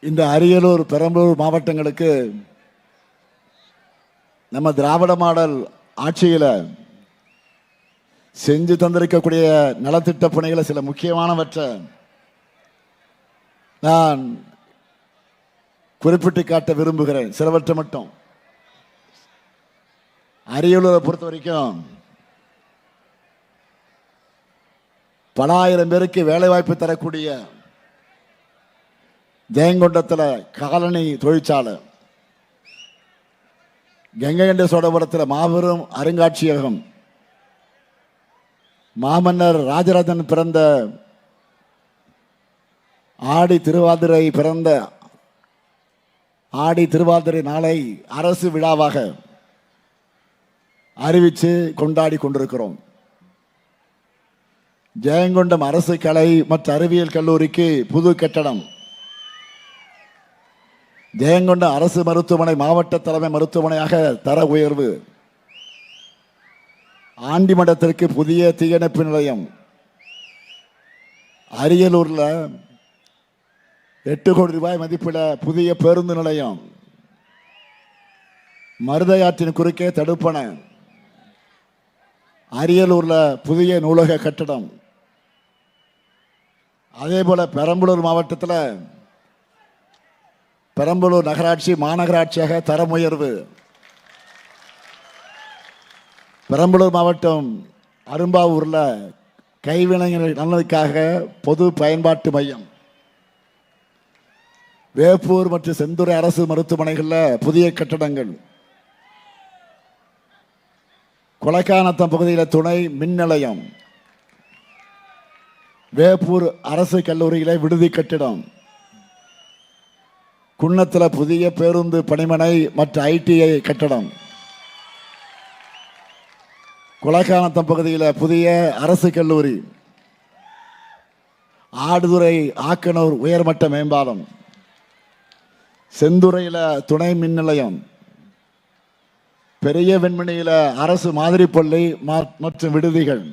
இந்த அரியலூர், பெரம்பலூர் மாவட்டங்களுக்கு நம்ம திராவிட மாடல் ஆட்சியில் செஞ்சு தந்திருக்கக்கூடிய நலத்திட்ட பணிகளை சில முக்கியமானவற்றை நான் குறிப்பிட்டு காட்ட விரும்புகிறேன். சிலவற்றை மட்டும். அரியலூரை பொறுத்த வரைக்கும் பல ஆயிரம் பேருக்கு வேலை வாய்ப்பு தரக்கூடிய ஜெயங்கொண்டத்தில் காலனி தொழிற்சாலை, கங்கை கொண்ட சோழபுரத்தில் மாபெரும் அருங்காட்சியகம், மாமன்னர் ராஜராஜன் பிறந்த ஆடி திருவாதிரை நாளை அரசு விழாவாக அறிவித்து கொண்டாடி கொண்டிருக்கிறோம். ஜெயங்கொண்டம் அரசு கலை மற்றும் அறிவியல் கல்லூரிக்கு புது கட்டடம், ஜெயங்கொண்டம் அரசு மருத்துவமனை மாவட்ட தலைமை மருத்துவமனையாக தர உயர்வு, ஆண்டிமடத்திற்கு புதிய தீயணைப்பு நிலையம், அரியலூரில் 8 கோடி ரூபாய் மதிப்பில் புதிய பேருந்து நிலையம், மருதையாற்றின் குறுக்கே தடுப்பணை, அரியலூரில் புதிய நூலக கட்டடம். அதே போல பெரம்பலூர் மாவட்டத்தில் பெரம்பலூர் நகராட்சி மாநகராட்சியாக தரம் உயர்வு, பெரம்பலூர் மாவட்டம் அரும்பாவூரில் கைவினைஞர்கள் நலனுக்காக பொது பயன்பாட்டு மையம், வேப்பூர் மற்றும் செந்துறை அரசு மருத்துவமனைகளில் புதிய கட்டடங்கள், கொலைக்கானத்தம் பகுதியில் துணை மின் நிலையம், வேப்பூர் அரசு கல்லூரியில் விடுதி கட்டிடம், குன்னத்தில் புதிய பேருந்து பணிமனை மற்றும் ITI கட்டடம், கொலைக்கானத்தம் பகுதியில் புதிய அரசு கல்லூரி, ஆடுதுறை ஆக்கனூர் உயர்மட்ட மேம்பாலம், செந்துறையில் துணை மின் நிலையம், பெரிய வெண்மணியில் அரசு மாதிரி பள்ளி மற்றும் விடுதிகள்,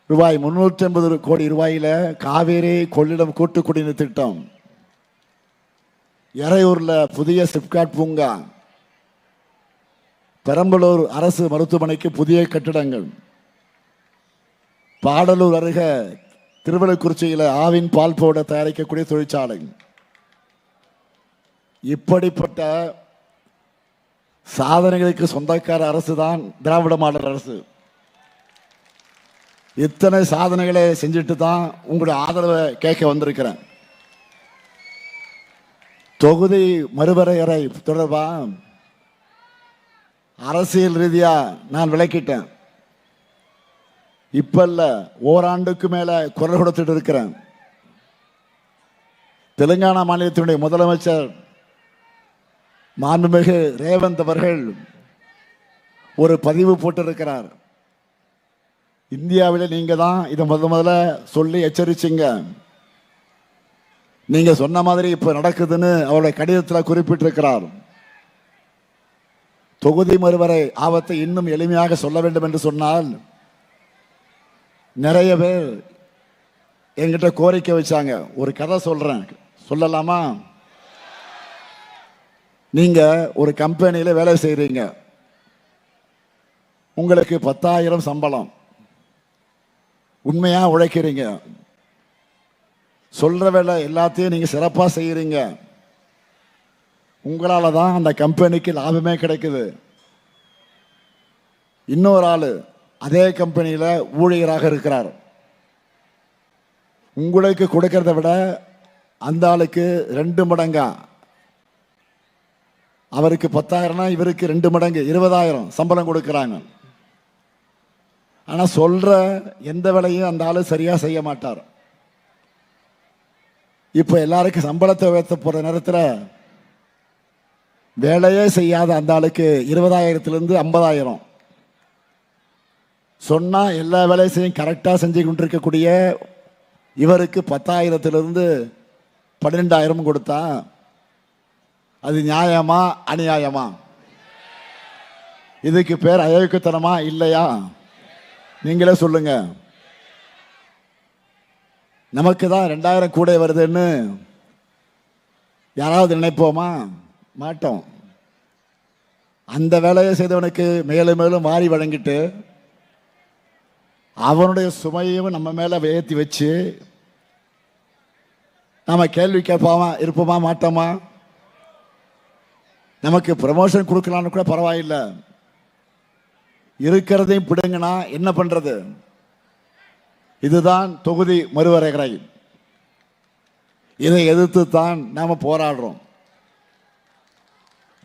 ரூபாய் 350 கோடி ரூபாயில் காவேரி கொள்ளிடம் கூட்டு குடிநீர் திட்டம், எறையூரில் புதிய சிப்காட் பூங்கா, பெரம்பலூர் அரசு மருத்துவமனைக்கு புதிய கட்டிடங்கள், பாடலூர் அருகே திருவள்ளுக்குறிச்சியில் ஆவின் பால் பவுடர் தயாரிக்கக்கூடிய தொழிற்சாலை. இப்படிப்பட்ட சாதனைகளுக்கு சொந்தக்கார அரசு தான் திராவிட மாடல் அரசு. இத்தனை சாதனைகளை செஞ்சுட்டு தான் உங்களுடைய ஆதரவை கேட்க வந்திருக்கிறேன். தொகுதி மறுவரையறை தொடர்பாக அரசியல் ரீதியா நான் விளக்கிட்டேன். இப்ப இல்ல, ஓராண்டுக்கு மேல குரல் கொடுத்துட்டு இருக்கிறேன். தெலுங்கானா மாநிலத்தினுடைய முதலமைச்சர் மாண்புமிகு ரேவந்த் அவர்கள் ஒரு பதிவு போட்டிருக்கிறார். இந்தியாவில் நீங்க தான் இதை முதல்ல சொல்லி எச்சரிச்சிங்க. நீங்க சொன்ன மாதிரி இப்ப நடக்குதுன்னு அவருடைய கடிதத்தில் குறிப்பிட்டிருக்கிறார். தொகுதி மறுவரை ஆபத்தை இன்னும் எளிமையாக சொல்ல வேண்டும் என்று சொன்னால், நிறைய பேர் என்கிட்ட கோரிக்கை வச்சாங்க. ஒரு கதை சொல்றேன், சொல்லலாமா? நீங்க ஒரு கம்பெனியில் வேலை செய்றீங்க, உங்களுக்கு 10,000 சம்பளம், உண்மையா உழைக்கிறீங்க, சொல்ற வேலை எல்லாத்தையும் நீங்க சிறப்பாக செய்யறீங்க, உங்களால தான் அந்த கம்பெனிக்கு லாபமே கிடைக்குது. இன்னொரு ஆளு அதே கம்பெனியில் ஊழியராக இருக்கிறார். உங்களுக்கு கொடுக்கறத விட அந்த ஆளுக்கு 2 மடங்கா, அவருக்கு 10,000, இவருக்கு 2 மடங்கு 20,000 சம்பளம் கொடுக்கிறாங்க. ஆனா சொல்ற எந்த வேலையும் அந்த ஆளு சரியா செய்ய மாட்டார். இப்ப எல்லாருக்கும் சம்பளத்தை உயர்த்த போற நேரத்தில் வேலையே செய்யாத அந்த ஆளுக்கு 20,000 50,000 சொன்னா எல்லா வேலையும் கரெக்டா செஞ்சு கொண்டிருக்கக்கூடிய இவருக்கு 10,000 12,000 கொடுத்தா அது நியாயமா அநியாயமா? இதுக்கு பேர் அயோக்கியத்தனமா இல்லையா? நீங்களே சொல்லுங்க. நமக்கு தான் 2,000 கூட வருதுன்னு யாராவது நினைப்போமா? மாட்டோம். அந்த வேலையை செய்தவனுக்கு மேலும் மேலும் வாரி வழங்கிட்டு அவனுடைய சுமையும் நம்ம மேல ஏற்றி வச்சு நாம கேள்வி கேட்பாமா இருப்போமா? மாட்டோமா? நமக்கு ப்ரமோஷன் கொடுக்கலான்னு கூட பரவாயில்லை, இருக்கிறதையும் பிடுங்கினா என்ன பண்றது? இதுதான் தொகுதி மறுவரையறை. இதை எதிர்த்து தான் நாம போராடுறோம்.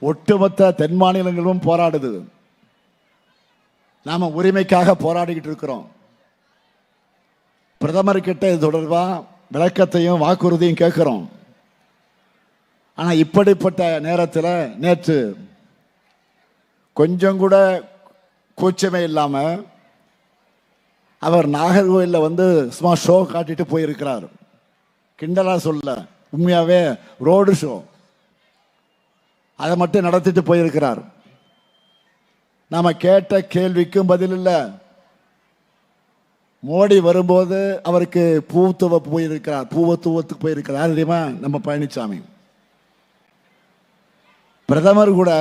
ஒட்டுமொத்த தென் மாநிலங்களும் போராடுது. நாம உரிமைக்காக போராடிக்கிட்டு இருக்கிறோம். பிரதமர்கிட்ட இது தொடர்பா விளக்கத்தையும் வாக்குறுதியும் கேட்கிறோம். ஆனா இப்படிப்பட்ட நேரத்தில் நேற்று கொஞ்சம் கூட கூச்சமே இல்லாம அவர் நாகர்கோவிலில் வந்து சும்மா ஷோ காட்டிட்டு போயிருக்கிறார். கிண்டலா சொல்ல, உண்மையாவே ரோடு ஷோ அதை மட்டும் நடத்திட்டு போயிருக்கிறார். நாம கேட்ட கேள்விக்கும் பதில் இல்லை. மோடி வரும்போது அவருக்கு பூத்துவத்துக்கு போயிருக்கிறார். தெரியுமா? நம்ம பழனிசாமி. பிரதமர் கூட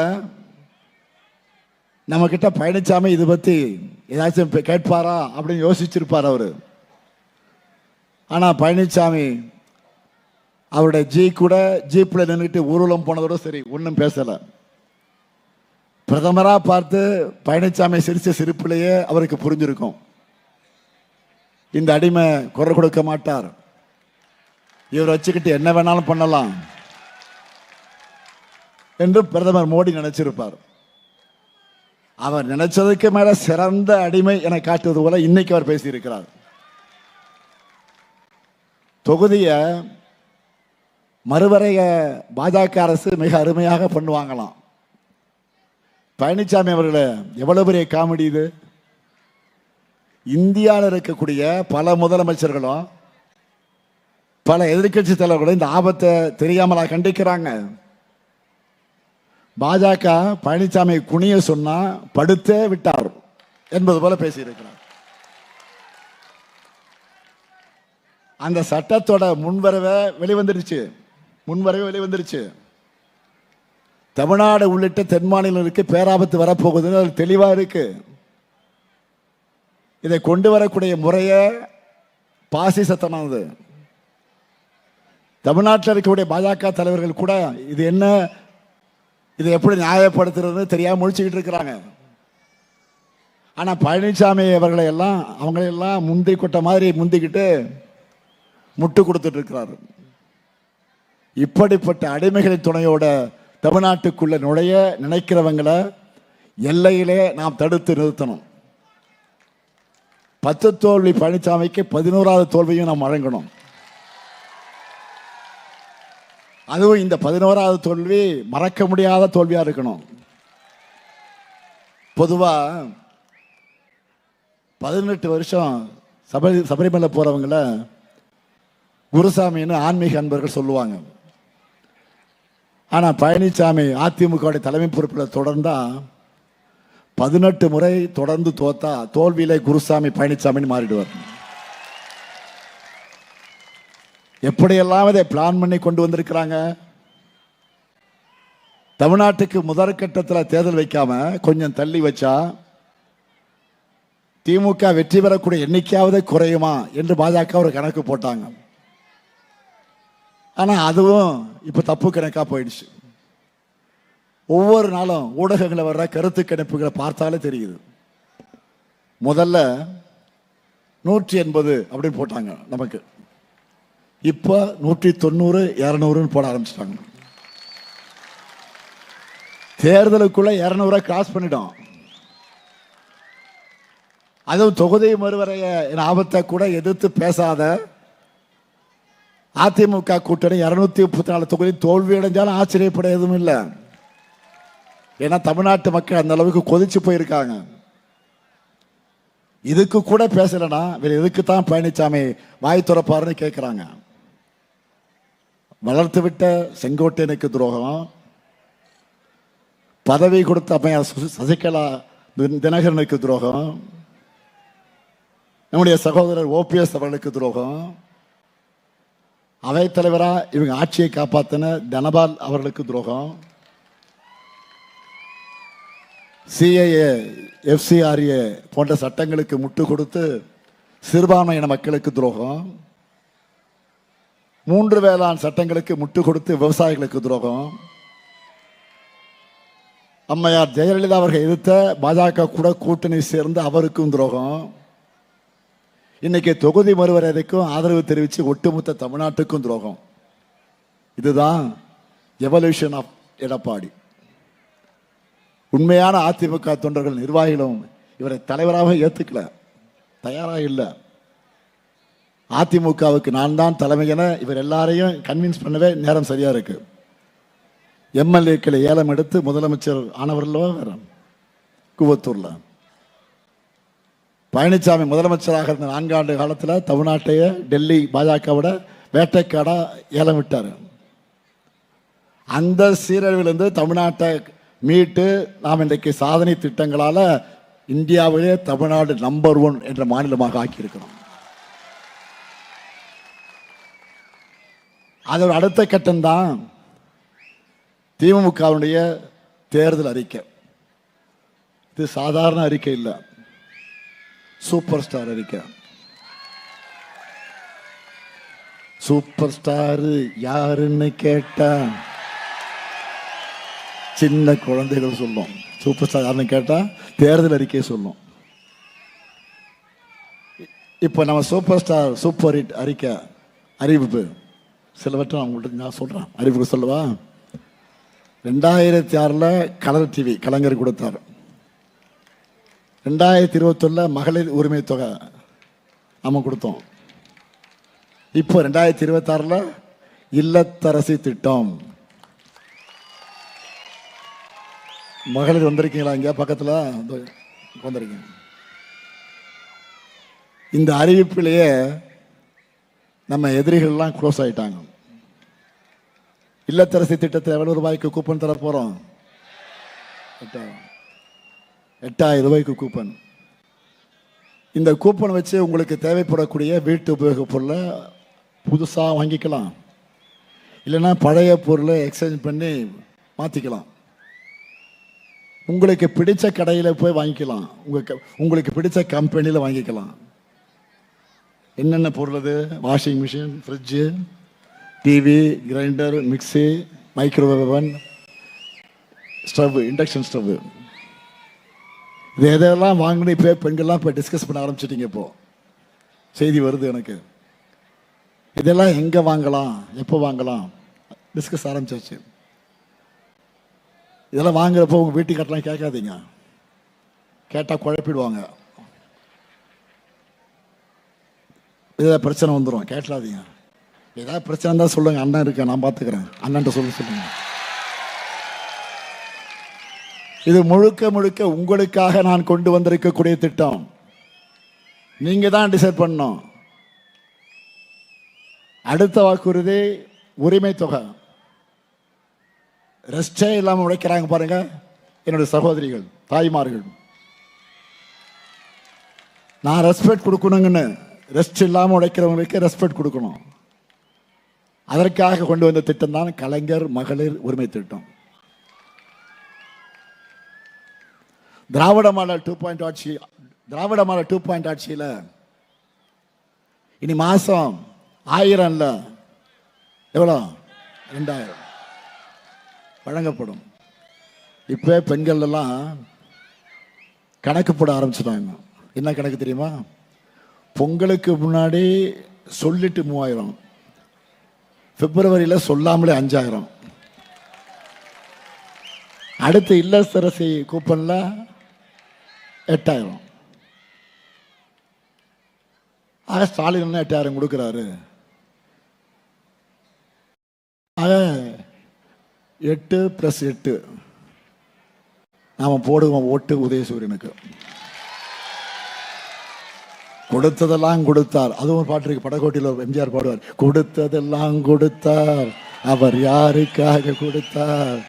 நம்ம கிட்ட பழனிசாமி இது பத்தி ஏதாச்சும் கேட்பாரா அப்படின்னு யோசிச்சிருப்பார் அவரு. ஆனா பழனிசாமி அவருடைய ஜீப்ல நின்றுட்டு ஊர்வலம் போனதோட சரி, ஒன்றும் பேசல. பிரதமரா பார்த்து பழனிசாமி சிரிச்ச சிரிப்பிலேயே அவருக்கு புரிஞ்சிருக்கும், இந்த அடிமை குரல் கொடுக்க மாட்டார், இவர் வச்சுக்கிட்டு என்ன வேணாலும் பண்ணலாம் என்று பிரதமர் மோடி நினைச்சிருப்பார். அவர் நினைச்சதுக்கு மேல சிறந்த அடிமை என காட்டுவது போல இன்னைக்கு அவர் பேசியிருக்கிறார். தொகுதிய மறுவரைய பாஜக அரசு மிக அருமையாக பண்ணுவாங்களாம். பழனிசாமி அவர்களே, எவ்வளவு பெரிய காமெடி இது! இந்தியாவில் இருக்கக்கூடிய பல முதலமைச்சர்களும் பல எதிர்கட்சி தலைவர்களும் இந்த ஆபத்தை தெரியாமலா கண்டிக்கிறாங்க. பாஜக பழனிசாமி குனிய சொன்னா படுத்தே விட்டார் என்பது போல பேசியிருக்கிறார். அந்த சட்டத்தோட முன்வரவே வெளிவந்துருச்சு. தமிழ்நாடு உள்ளிட்ட தென் மாநிலங்களுக்கு பேராபத்து வரப்போகுதுன்னு அது தெளிவா இருக்கு. இதை கொண்டு வரக்கூடிய முறைய பாசிசத்தனது. தமிழ்நாட்டில் இருக்கக்கூடிய பாஜக தலைவர்கள் கூட இது என்ன, இதை எப்படி நியாயப்படுத்துறது தெரியாம முழிச்சுக்கிட்டு இருக்கிறாங்க. ஆனா பழனிசாமி அவங்களையெல்லாம் முந்தி கொட்ட மாதிரி முந்திக்கிட்டு முட்டு கொடுத்துட்டு இருக்கிறாரு. இப்படிப்பட்ட அடிமைகளின் துணையோட தமிழ்நாட்டுக்குள்ள நுழைய நினைக்கிறவங்களை எல்லையிலே நாம் தடுத்து நிறுத்தணும். 10 தோல்வி பழனிசாமிக்கு 11வது தோல்வியும் நாம் வழங்கணும். அதுவும் இந்த 11வது தோல்வி மறக்க முடியாத தோல்வியா இருக்கணும். பொதுவா 18 வருஷம் சபரிமலை போறவங்கள குருசாமின்னு ஆன்மீக அன்பர்கள் சொல்லுவாங்க. ஆனா பழனிசாமி அதிமுக தலைமை பொறுப்பில் தொடர்ந்தா 18 முறை தொடர்ந்து தோத்தா தோல்வியிலே குருசாமி பழனிசாமின்னு மாறிடுவார். எப்படியெல்லாம் இதை பிளான் பண்ணி கொண்டு வந்திருக்கிறாங்க. தமிழ்நாட்டுக்கு முதற்கட்டத்தில் தேர்தல் வைக்காம கொஞ்சம் தள்ளி வச்சா திமுக வெற்றி பெறக்கூடிய எண்ணிக்கையாவது குறையுமா என்று பாஜக ஒரு கணக்கு போட்டாங்க. ஆனா அதுவும் இப்ப தப்பு கணக்கா போயிடுச்சு. ஒவ்வொரு நாளும் ஊடகங்களை வர்ற கருத்து கணிப்புகளை பார்த்தாலே தெரியுது. முதல்ல 180 அப்படின்னு போட்டாங்க நமக்கு, இப்ப 190 200 போட ஆரம்பிச்சிட்டாங்க. தேர்தலுக்குள்ள 200 கிராஸ் பண்ணிடும். அதுவும் தொகுதி மறுவரைய ஆபத்தை கூட எதிர்த்து பேசாத அதிமுக கூட்டணி 234 தொகுதி தோல்வி அடைஞ்சாலும் ஆச்சரியப்பட எதுவும் இல்லை. ஏன்னா தமிழ்நாட்டு மக்கள் அந்த அளவுக்கு கொதிச்சு போயிருக்காங்க. இதுக்கு கூட பேசலன்னா வேற எதுக்கு தான் பழனிசாமி வாய் துறப்பாருன்னு கேட்கிறாங்க. வளர்த்து விட்ட செங்கோட்டையனுக்கு துரோகம், பதவி கொடுத்த அம்மையார் சசிகலா தினகரனுக்கு துரோகம், நம்முடைய சகோதரர் OPS அவர்களுக்கு துரோகம், அவைத்தலைவரா இவங்க ஆட்சியை காப்பாத்தின தனபால் அவர்களுக்கு துரோகம், சிஏஏ எஃப்சிஆர்ஏ போன்ற சட்டங்களுக்கு முட்டு கொடுத்து சிறுபான்மையின மக்களுக்கு துரோகம், 3 வேளாண் சட்டங்களுக்கு முட்டு கொடுத்து விவசாயிகளுக்கு துரோகம், அம்மையார் ஜெயலலிதா அவர்கள் எதிர்த்த பாஜக கூட கூட்டணி சேர்ந்து அவருக்கும் துரோகம், இன்னைக்கு தொகுதி மறுவரைக்கும் ஆதரவு தெரிவித்து ஒட்டுமொத்த தமிழ்நாட்டுக்கும் துரோகம். இதுதான் எவல்யூஷன் ஆஃப் எடப்பாடி. உண்மையான அதிமுக தொண்டர்கள் நிர்வாகிகளும் இவரை தலைவராக ஏற்றுக்கல, தயாராக இல்லை. அதிமுகவுக்கு நான் தான் தலைமை என இவர் எல்லாரையும் கன்வின்ஸ் பண்ணவே நேரம் சரியா இருக்கு. எம்எல்ஏக்களை ஏலம் எடுத்து முதலமைச்சர் ஆனவர்களோ வேற கூவத்தூர்ல பழனிசாமி முதலமைச்சராக இருந்த 4 ஆண்டு காலத்தில் தமிழ்நாட்டையே டெல்லி பாஜகவோட வேட்டைக்காடா ஏலம் விட்டார். அந்த சீரழிவிலிருந்து தமிழ்நாட்டை மீட்டு நாம் இன்றைக்கு சாதனை திட்டங்களால் இந்தியாவிலே தமிழ்நாடு நம்பர் 1 என்ற மாநிலமாக ஆக்கியிருக்கிறோம். அதோட அடுத்த கட்டம்தான் திமுகவுடைய தேர்தல் அறிக்கை. இது சாதாரண அறிக்கை இல்லை, சூப்பர் ஸ்டார் அறிக்கை. சூப்பர் ஸ்டார் யாருன்னு கேட்டா சின்ன குழந்தைகள் சொல்லும். சூப்பர் ஸ்டார் யாருன்னு கேட்டா தேர்தல் அறிக்கை சொல்லும். இப்போ நம்ம சூப்பர் ஸ்டார் சூப்பர் ஹிட் அறிக்கை அறிவிப்பு சிலவற்றை அவங்கள்ட்ட நான் சொல்றேன். அறிவிப்பு சொல்லவா? 2006 கலர் டிவி கலைஞர் கொடுத்தார். 2021 மகளிர் உரிமை தொகை நம்ம கொடுத்தோம். இப்போ 2026 இல்லத்தரசி திட்டம். மகளிர் வந்திருக்கீங்களா? இங்க பக்கத்தில் வந்திருக்கீங்க. இந்த அறிவிப்பிலேயே நம்ம எதிரிகள்லாம் க்ளோஸ் ஆயிட்டாங்க. இல்லத்தரசி திட்டத்தை எவ்வளவு ரூபாய்க்கு கூப்பன் தர போறோம்? 8,000 ரூபாய்க்கு கூப்பன். இந்த கூப்பன் வச்சு உங்களுக்கு தேவைப்படக்கூடிய வீட்டு உபயோக பொருளை புதுசாக வாங்கிக்கலாம், இல்லைன்னா பழைய பொருளை எக்ஸ்சேஞ்ச் பண்ணி மாற்றிக்கலாம். உங்களுக்கு பிடிச்ச கடையில் போய் வாங்கிக்கலாம், உங்களுக்கு பிடிச்ச கம்பெனியில் வாங்கிக்கலாம். என்னென்ன பொருள் அது? Washing machine, fridge, TV, grinder, mixie, microwave oven, stove, induction stove. இது எதெல்லாம் வாங்கணும் இப்போ பெண்கள்லாம் இப்போ டிஸ்கஸ் பண்ண ஆரம்பிச்சிட்டிங்க. இப்போ செய்தி வருது எனக்கு. இதெல்லாம் எங்கே வாங்கலாம், எப்போ வாங்கலாம் டிஸ்கஸ் ஆரம்பிச்சாச்சு. இதெல்லாம் வாங்குறப்போ உங்கள் வீட்டுக்காரெலாம் கேட்காதீங்க, கேட்டால் குழப்பிடுவாங்க. ஏதாவது பிரச்சனை வந்துடும், கேட்கலாதீங்க. ஏதாவது பிரச்சனை இருந்தால் சொல்லுங்க, அண்ணன் இருக்கேன், நான் பார்த்துக்கிறேன், அண்ணன்ட்ட சொல்லுங்க. இது முழுக்க முழுக்க உங்களுக்காக நான் கொண்டு வந்திருக்கக்கூடிய திட்டம். நீங்க தான் டிசைட் பண்ணணும். அடுத்த வாக்குறுதி உரிமை தொகை. ரெஸ்டே இல்லாமல் உழைக்கிறாங்க பாருங்க என்னுடைய சகோதரிகள், தாய்மார்கள். நான் ரெஸ்பெக்ட் கொடுக்கணுங்கன்னு, ரெஸ்ட் இல்லாமல் உழைக்கிறவங்களுக்கு ரெஸ்பெக்ட் கொடுக்கணும். அதற்காக கொண்டு வந்த திட்டம் தான் கலைஞர் மகளிர் உரிமை திட்டம். திராவிட மாடல் 2.0 ஆட்சி, திராவிட மாடல் 2.0 ஆட்சியில் இனி மாசம் 1000 இல்ல, எவ்வளோ? 2000 வழங்கப்படும். இப்போ பெண்கள் எல்லாம் கணக்கு போட ஆரம்பிச்சிட்டாங்க. என்ன கணக்கு தெரியுமா? பொங்கலுக்கு முன்னாடி சொல்லிட்டு 3000, பிப்ரவரியில் சொல்லாமலே 5000, அடுத்து இல்லத்தரசி கூப்பன்ல 8000. ஆக ஸ்டாலின் 8000 கொடுக்குறாரு. ஆக 8 + 8 நாம போடுவோம் ஓட்டு உதயசூரியனுக்கு. கொடுத்ததெல்லாம் கொடுத்தார். அதுவும் ஒரு பாட்டு இருக்கு, படகோட்டியில் எம்ஜிஆர் பாடுவார், கொடுத்ததெல்லாம் கொடுத்தார் அவர் யாருக்காக கொடுத்தார்.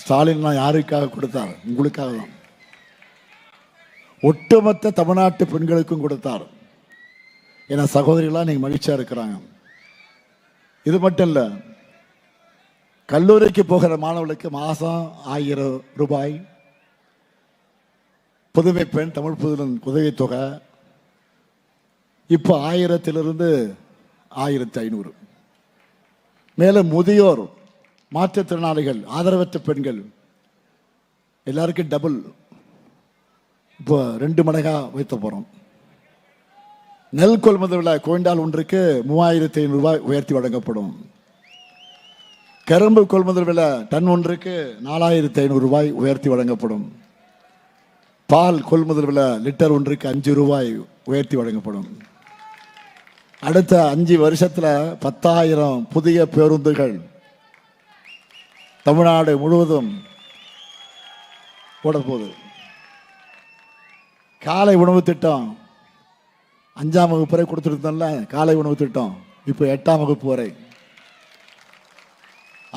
ஸ்டாலின் யாருக்காக கொடுத்தார்? உங்களுக்காக தான். ஒட்டுமொத்த தமிழ்நாட்டு பெண்களுக்கும் கொடுத்தார். ஏன்னா சகோதரிகளாக நீங்கள் மகிழ்ச்சியாக இருக்கிறாங்க. இது மட்டும் இல்லை, கல்லூரிக்கு போகிற மாணவர்களுக்கு மாதம் 1000 ரூபாய் புதுமை பெண் தமிழ் புதுவன் உதவித்தொகை இப்போ 1000 1500. மேலும் முதியோர், மாற்றுத்திறனாளிகள், ஆதரவற்ற பெண்கள் எல்லாருக்கும் டபுள், இப்போ 2 மடங்காக வைத்த போகிறோம். நெல் கொள்முதல் விலை குவிண்டால் ஒன்றுக்கு 3500 ரூபாய் உயர்த்தி வழங்கப்படும். கரும்பு கொள்முதல் விலை டன் ஒன்றுக்கு 4500 ரூபாய் உயர்த்தி வழங்கப்படும். பால் கொள்முதல் விலை லிட்டர் ஒன்றுக்கு 5 ரூபாய் உயர்த்தி வழங்கப்படும். அடுத்த 5 வருஷத்தில் 10,000 புதிய பேருந்துகள் தமிழ்நாடு முழுவதும் போட போகுது. காலை உணவு திட்டம் 5ஆம் வகுப்பு வரை கொடுத்துருந்தோம்ல, காலை உணவு திட்டம் இப்போ 8ஆம் வகுப்பு வரை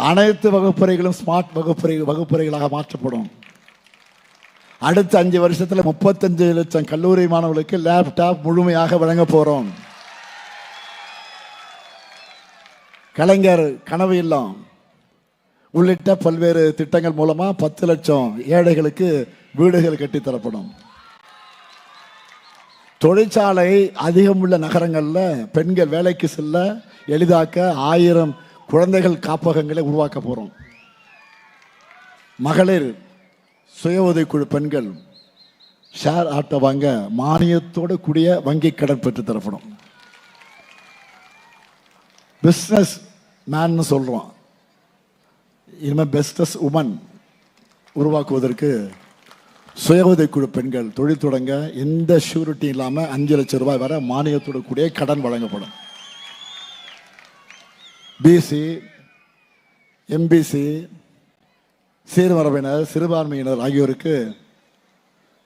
அனைத்து வகுப்பறைகளும் ஸ்மார்ட் வகுப்பறைகளாக மாற்றப்படும். அடுத்த 5 வருஷத்தில் 35 லட்சம் கல்லூரி மாணவர்களுக்கு லேப்டாப் முழுமையாக வழங்க போறோம். கலைஞர் கனவு இல்லம் உள்ளிட்ட பல்வேறு திட்டங்கள் மூலமா 10 லட்சம் ஏழைகளுக்கு வீடுகள் கட்டித்தரப்படும். தொழிற்சாலை அதிகம் உள்ள நகரங்களில் பெண்கள் வேலைக்கு செல்ல எளிதாக்க 1000 குழந்தைகள் காப்பகங்களை உருவாக்க போறோம். மகளிர் சுய உதவிக்குழு பெண்கள் ஷேர் ஆட்டோ வாங்க மானியத்தோடு கூடிய வங்கி கடன் பெற்று தரப்படும். பிஸ்னஸ் மேன் சொல்றோம், இனிமேல் பெஸ்டஸ் உமன் உருவாக்குவதற்கு சுய உதவிக்குழு பெண்கள் தொழில் தொடங்க எந்த ஷூரிட்டி இல்லாமல் 5 லட்சம் ரூபாய் வரை மானியத்தோடு கூடிய கடன் வழங்கப்படும். பிசி, எம்பிசி, சீர்மரபினர், சிறுபான்மையினர் ஆகியோருக்கு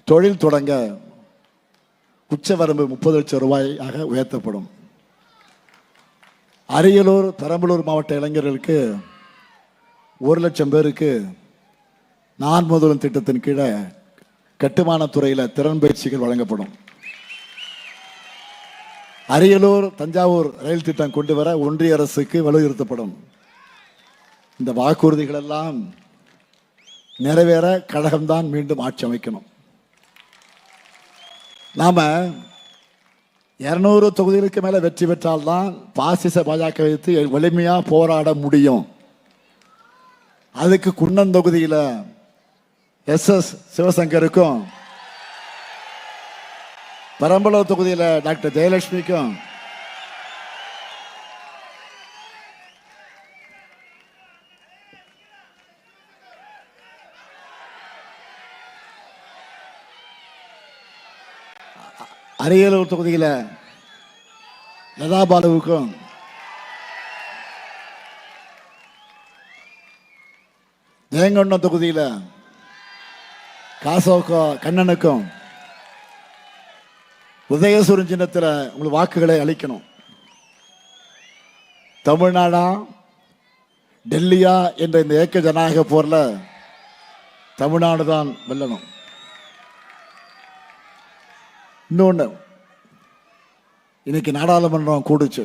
தொழில் தொடங்க உச்சவரம்பு 30 லட்சம் ரூபாயாக உயர்த்தப்படும். அரியலூர், பெரம்பலூர் மாவட்ட இளைஞர்களுக்கு 1 லட்சம் பேருக்கு நான் முதல்வன் திட்டத்தின் கீழே கட்டுமான துறையில் திறன் பயிற்சிகள் வழங்கப்படும். அரியலூர், தஞ்சாவூர் ரயில் திட்டம் கொண்டு வர ஒன்றிய அரசுக்கு வலியுறுத்தப்படும். இந்த வாக்குறுதிகள் எல்லாம் நிறைவேற கழகம்தான் மீண்டும் ஆட்சி அமைக்கணும். நாம 200 தொகுதிகளுக்கு மேல வெற்றி பெற்றால்தான் பாசிச பாஜக வைத்து வலிமையா போராட முடியும். அதுக்கு குன்னன் தொகுதியில் SS சிவசங்கருக்கும், பெரம்பலூர் தொகுதியில் டாக்டர் ஜெயலட்சுமிக்கும், அரியலூர் தொகுதியில் லதா பாலுவுக்கும், ஜெயங்கொண்டம் தொகுதியில் காசோக்கோ கண்ணனுக்கும் உதயசூரன் சின்னத்தில் உங்களுக்கு வாக்குகளை அளிக்கணும். தமிழ்நாடா டெல்லியா என்ற இந்த ஏக்க ஜனநாயக போர்ல தமிழ்நாடு தான் வெல்லணும். இன்னொன்று, இன்னைக்கு நாடாளுமன்றம் கூடுச்சு.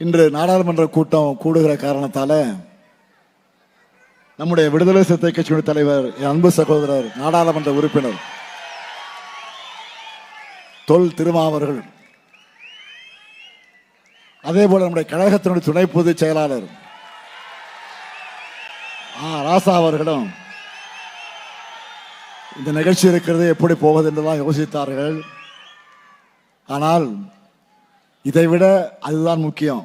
இன்று நாடாளுமன்ற கூட்டம் கூடுகிற காரணத்தால நம்முடைய விடுதலை சிறுத்தை கட்சியுடைய தலைவர், என் அன்பு சகோதரர், நாடாளுமன்ற உறுப்பினர் தொல் திருமாவர்கள், அதே போல நம்முடைய கழகத்தினுடைய துணை பொதுச் செயலாளர் ராசா அவர்களும் இந்த நிகழ்ச்சி இருக்கிறது எப்படி போவது என்றுதான் யோசித்தார்கள். ஆனால் இதைவிட அதுதான் முக்கியம்.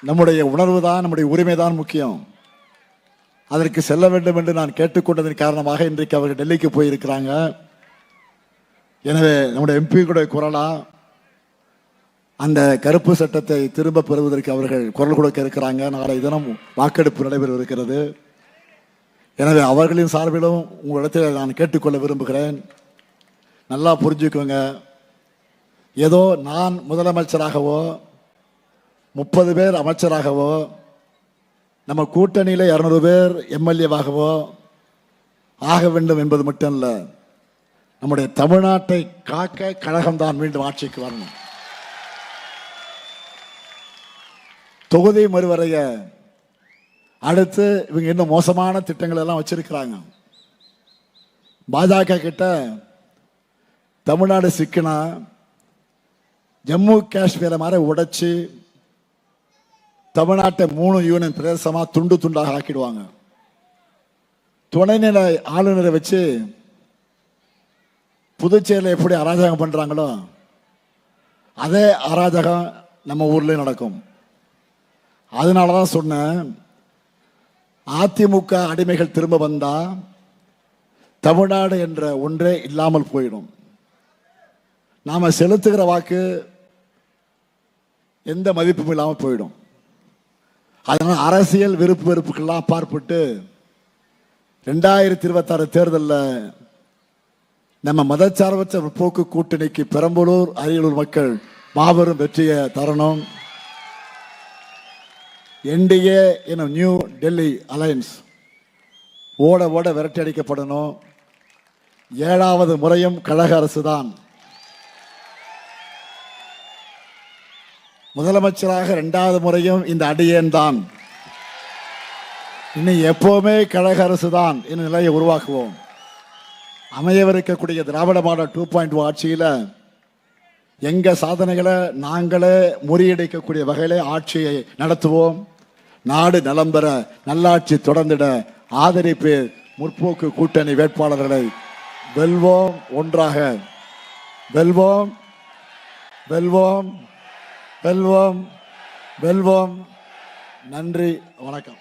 நம்முடைய உணர்வு தான், நம்முடைய உரிமை தான் முக்கியம். அதற்கு செல்ல வேண்டும் என்று நான் கேட்டுக்கொண்டதன் காரணமாக இன்றைக்கு அவர்கள் டெல்லிக்கு போயிருக்கிறாங்க. எனவே நம்முடைய எம்பிகளுடைய குரலா அந்த கருப்பு சட்டத்தை திரும்ப பெறுவதற்கு அவர்கள் குரல் கொடுக்க இருக்கிறாங்க. நாளை தினம் வாக்கெடுப்பு நடைபெற இருக்கிறது. எனவே அவர்களின் சார்பிலும் உங்களிடத்தில் நான் கேட்டுக்கொள்ள விரும்புகிறேன். நல்லா புரிஞ்சுக்கோங்க, ஏதோ நான் முதலமைச்சராகவோ 30 பேர் அமைச்சராகவோ நம்ம கூட்டணியில் 200 பேர் எம்எல்ஏவாகவோ ஆக வேண்டும் என்பது மட்டும் இல்லை, நம்முடைய தமிழ்நாட்டை காக்க கழகம்தான் மீண்டும் ஆட்சிக்கு வரணும். தொகுதி மறுவரைய அடுத்து இவங்க இன்னும் மோசமான திட்டங்கள் எல்லாம் வச்சிருக்கிறாங்க. பாஜக கிட்ட தமிழ்நாடு சிக்கினா ஜம்மு காஷ்மீரை மாதிரி உடைச்சு தமிழ்நாட்டை 3 யூனியன் பிரதேசமா துண்டு துண்டாக ஆக்கிடுவாங்க. துணைநிலை ஆளுநரை வச்சு புதுச்சேரியில் எப்படி அராஜகம் பண்றாங்களோ அதே அராஜகம் நம்ம ஊர்ல நடக்கும். அதனாலதான் சொன்னேன், அதிமுக அடிமைகள் திரும்ப வந்தா தமிழ்நாடு என்ற ஒன்றே இல்லாமல் போயிடும். நாம செலுத்துகிற வாக்கு எந்த மதிப்பும் இல்லாமல் போயிடும். அதனால அரசியல் விருப்பு வெறுப்புக்கெல்லாம் அப்பாற்பட்டு 2026 தேர்தலில் நம்ம மதச்சார்பற்ற முற்போக்கு கூட்டணிக்கு பெரம்பலூர் அரியலூர் மக்கள் மாபெரும் வெற்றியை தரணும். என்டிஏ எனும் நியூ டெல்லி அலையன்ஸ் ஓட ஓட விரட்டி அடிக்கப்படணும். 7வது முறையும் கழக அரசு தான். முதலமைச்சராக 2வது முறையும் இந்த அடியேன் தான். இனி எப்பவுமே கழக அரசு தான் என்ற நிலையை உருவாக்குவோம். அமையவிருக்கக்கூடிய திராவிட மாடல் 2.0 ஆட்சியில எங்க சாதனைகளை நாங்களே முறியடிக்கக்கூடிய வகையிலே ஆட்சியை நடத்துவோம். நாடு நலம் பெற நல்லாட்சி தொடர்ந்திட ஆதரிப்பு முற்போக்கு கூட்டணி வேட்பாளர்களை வெல்வோம். ஒன்றாக வெல்வோம், வெல்வோம், வெல்வோம், வெல்வோம். நன்றி, வணக்கம்.